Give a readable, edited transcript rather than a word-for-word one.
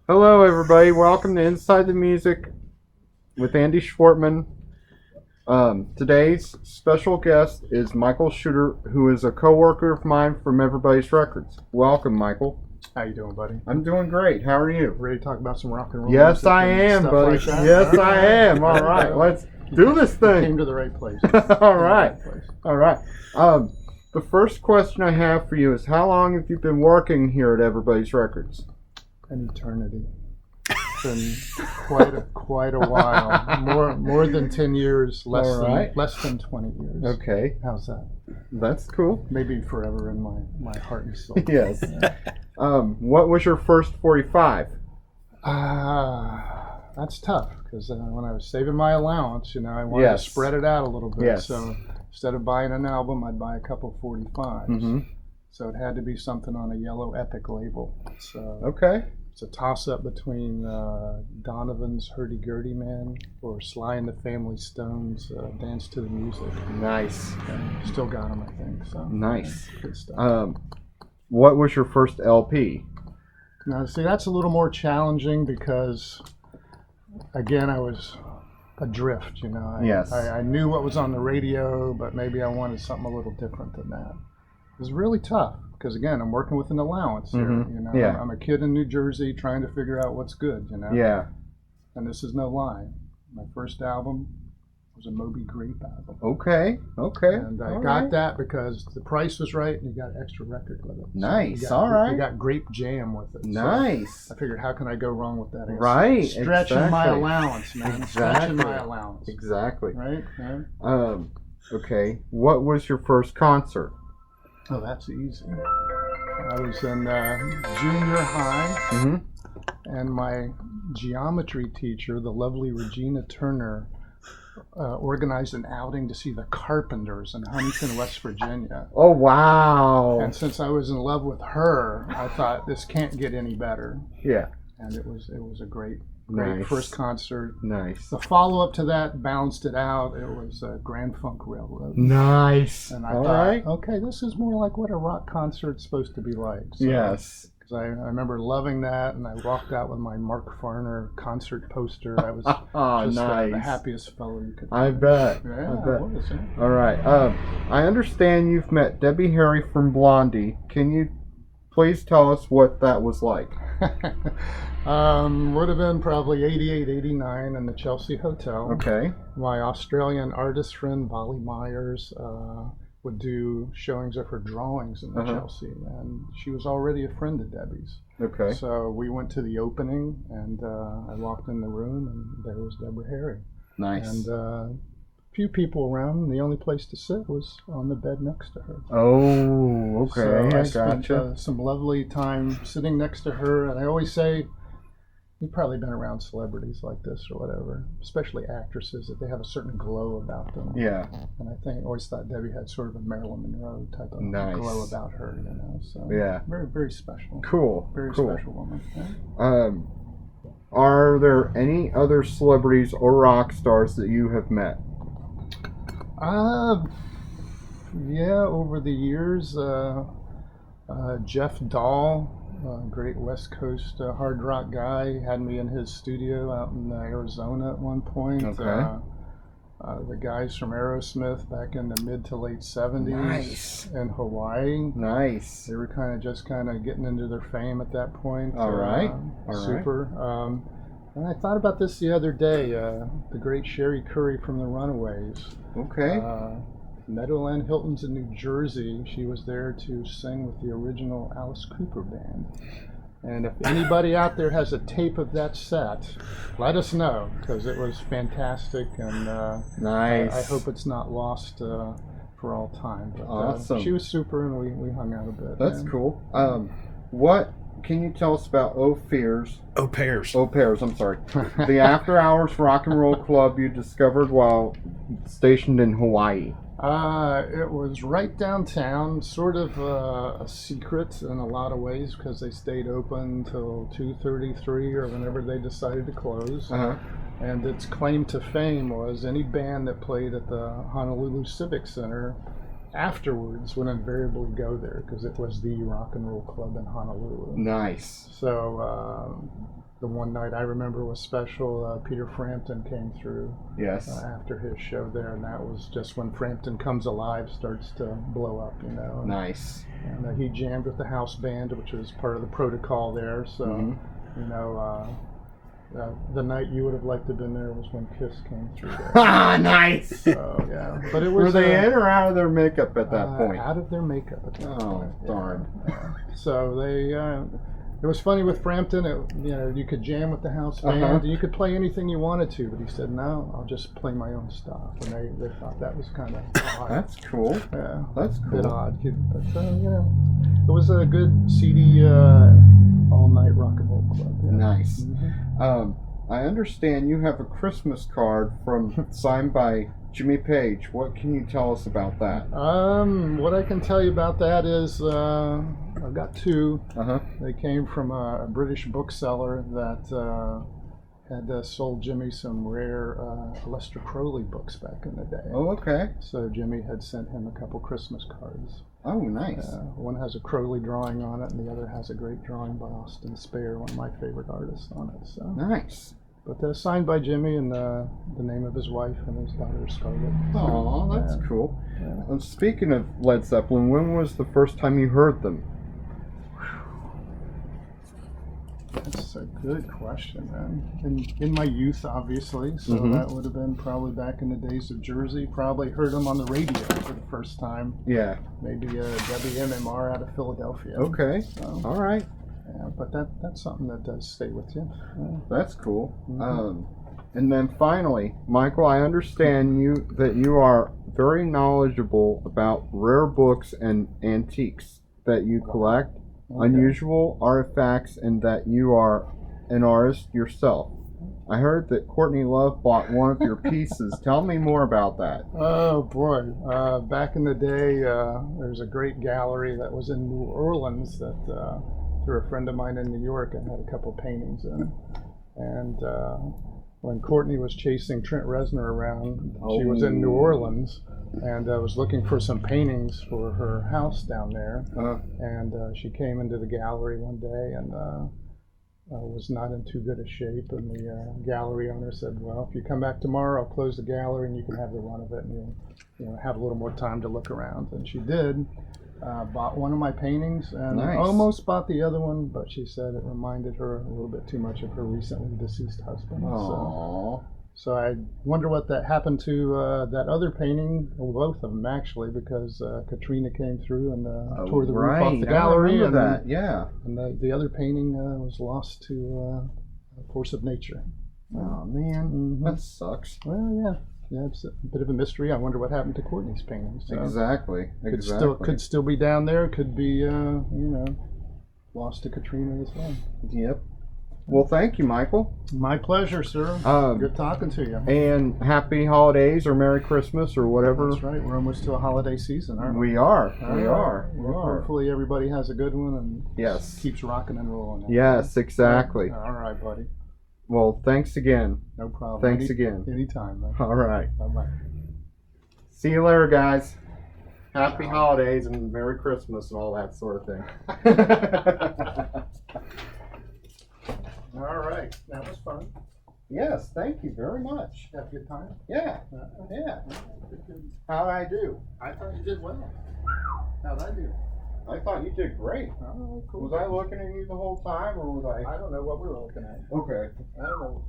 Hello, everybody. Welcome to Inside the Music with Andy Schwartman. Today's special guest is Michael Shooter, who is a co-worker of mine from Everybody's Records. Welcome, Michael. How you doing, buddy? I'm doing great. How are you? Ready to talk about some rock and roll? Yes, I am, buddy. Like that? Yes, I am. All right, let's do this thing. Came to the right place. All right. All right. The first question I have for you is, how long have you been working here at Everybody's Records? An eternity. It's been quite a while. More than 10 years. Less than 20 years. Okay. How's that? That's cool. Maybe forever in my heart and soul. Yes. What was your first 45? That's tough because when I was saving my allowance, I wanted to spread it out a little bit. Yes. So instead of buying an album, I'd buy a couple 45s. Mm-hmm. So it had to be something on a yellow Epic label. So Okay. it's a toss-up between Donovan's Hurdy-Gurdy Man or Sly and the Family Stone's Dance to the Music. Nice. And still got them, I think. So Nice. yeah, good stuff. What was your first LP? Now, see, that's a little more challenging because, again, I was adrift, Yes. I knew what was on the radio, but maybe I wanted something a little different than that. It was really tough because, again, I'm working with an allowance here, Mm-hmm. Yeah. I'm a kid in New Jersey trying to figure out what's good, Yeah. And this is no lie. My first album was a Moby Grape album. Okay. Okay. And I All got right. that because the price was right and you got extra record with it. Nice. So All right. You got grape jam with it. Nice. So I figured, how can I go wrong with that? I guess Right. Stretching my Exactly. allowance, man. Exactly. Stretching my allowance. Exactly. Right? Okay. What was your first concert? Oh, that's easy. I was in junior high, Mm-hmm. and my geometry teacher, the lovely Regina Turner, organized an outing to see the Carpenters in Huntington, West Virginia. Oh, wow. And since I was in love with her, I thought this can't get any better. Yeah. And it was a great Nice. first concert. Nice. The follow-up to that balanced it out. It was Grand Funk Railroad. Nice. And I All thought, right. okay, this is more like what a rock concert's supposed to be like. So, Yes. Because I remember loving that, and I walked out with my Mark Farner concert poster. I was Oh, just nice. the happiest fellow you could I find. bet. Yeah, I bet. what is it? All right. I understand you've met Debbie Harry from Blondie. Can you please tell us what that was like? Would have been probably 88, 89 in the Chelsea Hotel. Okay. My Australian artist friend, Molly Myers, would do showings of her drawings in the Chelsea, and she was already a friend of Debbie's. Okay. So we went to the opening, and I walked in the room, and there was Deborah Harry. Nice. And a few people around, and the only place to sit was on the bed next to her. Oh, okay. So I I spent gotcha. some lovely time sitting next to her, and I always say, you've probably been around celebrities like this or whatever, especially actresses, that they have a certain glow about them. Yeah. And I always thought Debbie had sort of a Marilyn Monroe type of Nice. glow about her, So Yeah. very, very special. Cool. Very cool. special woman. Yeah. Are there any other celebrities or rock stars that you have met? Yeah, over the years, Jeff Dahl, great West Coast hard rock guy, had me in his studio out in Arizona at one point. Okay. The guys from Aerosmith back in the mid to late 70s Nice. in Hawaii. Nice. They were just getting into their fame at that point. All right. Super. And I thought about this the other day. The great Sherry Curry from the Runaways. Okay. Meadowland Hilton's in New Jersey. She was there to sing with the original Alice Cooper band. And if anybody out there has a tape of that set, let us know, because it was fantastic, and Nice. I hope it's not lost for all time. But, Awesome. She was super, and we hung out a bit. That's man. cool. What can you tell us about Au Pairs? Au pairs. Au Pairs, I'm sorry. The after hours rock and roll club you discovered while stationed in Hawaii. It was right downtown, sort of a secret in a lot of ways because they stayed open till 2:33 or whenever they decided to close. Uh-huh. And its claim to fame was any band that played at the Honolulu Civic Center afterwards would invariably go there because it was the rock and roll club in Honolulu. Nice. So the one night I remember was special. Peter Frampton came through Yes. after his show there, and that was just when Frampton Comes Alive starts to blow up, you know. Nice. And he jammed with the house band, which was part of the protocol there. So, you know, the night you would have liked to have been there was when Kiss came through there. Ah, nice. So, yeah. But it was. Were they in or out of their makeup at that point? Out of their makeup at that point. Oh, darn. Yeah. So they. It was funny with Frampton. You know, you could jam with the house band. And you could play anything you wanted to, but he said, "No, I'll just play my own stuff." And they thought that was kind of odd. That's cool. Yeah, That's cool. A bit odd, but you know, it was a good seedy all-night rock and roll club. Yeah. Nice. I understand you have a Christmas card signed by Jimmy Page. What can you tell us about that? What I can tell you about that is I've got two. They came from a British bookseller that had sold Jimmy some rare Lester Crowley books back in the day. Oh, okay. So Jimmy had sent him a couple Christmas cards. Oh, nice. One has a Crowley drawing on it, and the other has a great drawing by Austin Spare, one of my favorite artists, on it. So. Nice. But signed by Jimmy and the name of his wife and his daughter Scarlett. Oh, that's cool. Yeah. Speaking of Led Zeppelin, when was the first time you heard them? That's a good question, man. In my youth, obviously, so that would have been probably back in the days of Jersey. Probably heard them on the radio for the first time. Yeah. Maybe WMMR out of Philadelphia. Okay. So, All right. yeah, but that's something that does stay with you. That's cool. And then finally, Michael, I understand that you are very knowledgeable about rare books and antiques that you collect. Unusual artifacts, and that you are an artist yourself. I heard that Courtney Love bought one of your pieces. Tell me more about that. Oh boy, back in the day, there's a great gallery that was in New Orleans that through a friend of mine in New York, I had a couple paintings in. And when Courtney was chasing Trent Reznor around, she was in New Orleans. And I was looking for some paintings for her house down there. And she came into the gallery one day and was not in too good a shape. And the gallery owner said, "Well, if you come back tomorrow, I'll close the gallery and you can have the run of it, and you'll have a little more time to look around." And she did. Bought one of my paintings and almost bought the other one, but she said it reminded her a little bit too much of her recently deceased husband. So I wonder what that happened to that other painting, or both of them actually, because Katrina came through and tore the roof off the gallery. And the other painting was lost to a force of nature. Oh man, that sucks. Well, yeah. Yeah, it's a bit of a mystery. I wonder what happened to Courtney's paintings. So Exactly. Could still be down there. Could be, lost to Katrina as well. Yep. Well, thank you, Michael. My pleasure, sir. Good talking to you. And happy holidays or Merry Christmas or whatever. That's right. We're almost to a holiday season, aren't we? We are. Hopefully everybody has a good one and keeps rocking and rolling. Yes, exactly. All right, buddy. Well, thanks again. No problem. Thanks again. Anytime, man. All right. Bye-bye. See you later, guys. Happy holidays and Merry Christmas and all that sort of thing. All right. That was fun. Yes, thank you very much. Have a good time? Yeah. How'd I do? I thought you did well. How'd I do? I thought you did great. Oh, cool. Was I looking at you the whole time, or was I? I don't know what we were looking at. Okay. I don't know.